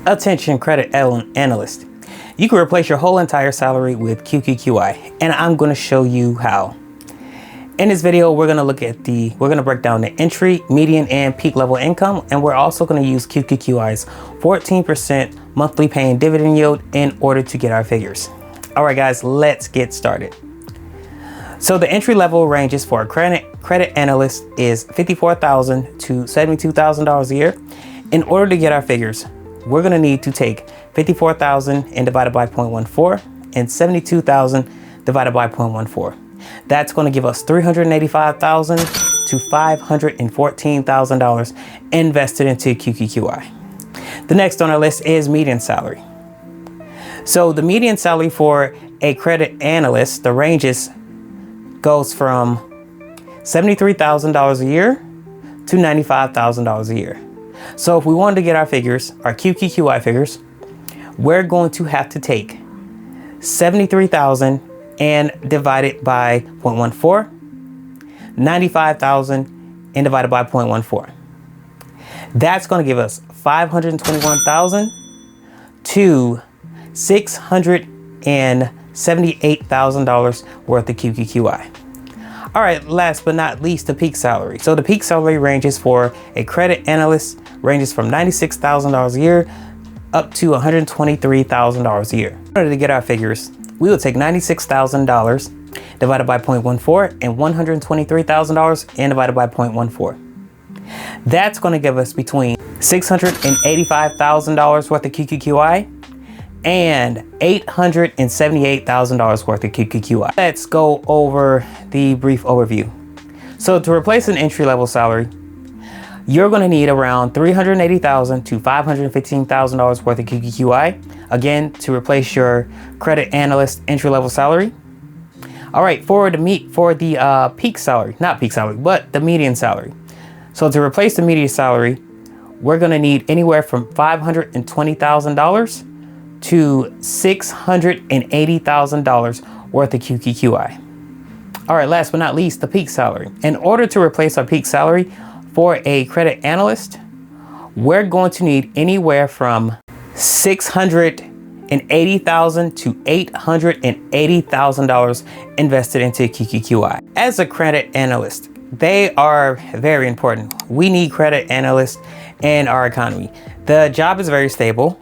Attention credit analyst. You can replace your whole entire salary with QQQI, and I'm going to show you how. In this video, we're going to break down the entry, median, and peak level income, and we're also going to use QQQI's 14% monthly paying dividend yield in order to get our figures. All right, guys, let's get started. So the entry level ranges for a credit analyst is $54,000 to $72,000 a year. In order to get our figures, we're going to need to take 54,000 and divided by 0.14 and 72,000 divided by 0.14. That's going to give us $385,000 to $514,000 invested into QQQI. The next on our list is median salary. So the median salary for a credit analyst, the ranges goes from $73,000 a year to $95,000 a year. So if we wanted to get our figures, our QQQI figures, we're going to have to take 73,000 and divide it by 0.14, 95,000 and divided by 0.14. That's going to give us 521,000 to $678,000 worth of QQQI. All right, last but not least, the peak salary. So the peak salary ranges for a credit analyst ranges from $96,000 a year up to $123,000 a year. In order to get our figures, we will take $96,000 divided by 0.14 and $123,000 and divided by 0.14. That's going to give us between $685,000 worth of QQQI and $878,000 worth of QQQI. Let's go over the brief overview. So to replace an entry-level salary, you're going to need around $380,000 to $515,000 worth of QQQI. Again, to replace your credit analyst entry-level salary. All right, for the peak salary, not peak salary, but the median salary. So to replace the median salary, we're going to need anywhere from $520,000 to $680,000 worth of QQQI. All right, last but not least, the peak salary. In order to replace our peak salary for a credit analyst, we're going to need anywhere from $680,000 to $880,000 invested into QQQI. As a credit analyst, they are very important. We need credit analysts in our economy. The job is very stable.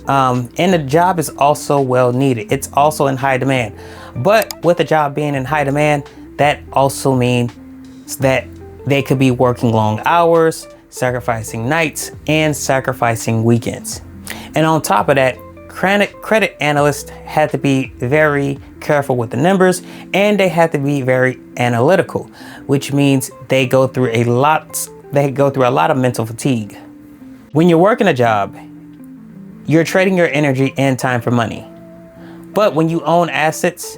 And the job is also well needed. It's also in high demand. But with the job being in high demand, that also means that they could be working long hours, sacrificing nights, and sacrificing weekends. And on top of that, credit analysts had to be very careful with the numbers, and they had to be very analytical, which means they go through a lot of mental fatigue. When you're working a job, you're trading your energy and time for money. But when you own assets,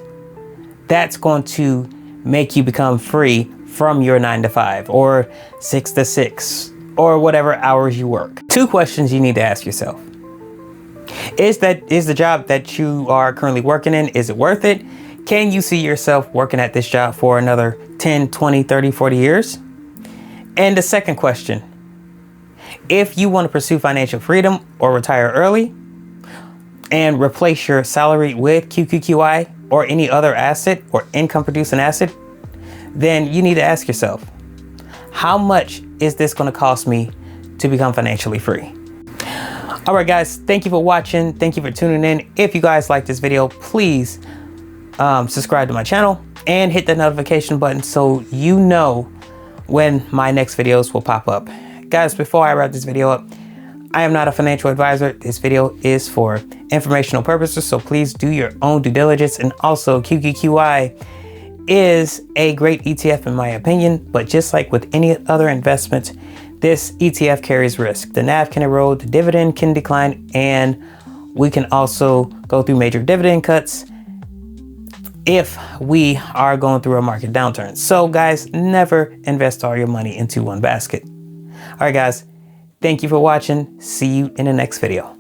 that's going to make you become free from your 9 to 5 or 6 to 6 or whatever hours you work. Two questions you need to ask yourself. Is the job that you are currently working in, is it worth it? Can you see yourself working at this job for another 10, 20, 30, 40 years? And the second question, if you want to pursue financial freedom or retire early and replace your salary with QQQI or any other asset or income producing asset, then you need to ask yourself, how much is this going to cost me to become financially free? All right, guys, thank you for watching. Thank you for tuning in. If you guys like this video, please subscribe to my channel and hit the notification button so you know when my next videos will pop up. Guys, before I wrap this video up, I am not a financial advisor. This video is for informational purposes, so please do your own due diligence. And also, QQQI is a great ETF in my opinion, but just like with any other investment, this ETF carries risk. The NAV can erode, the dividend can decline, and we can also go through major dividend cuts if we are going through a market downturn. So guys, never invest all your money into one basket. All right, guys, thank you for watching. See you in the next video.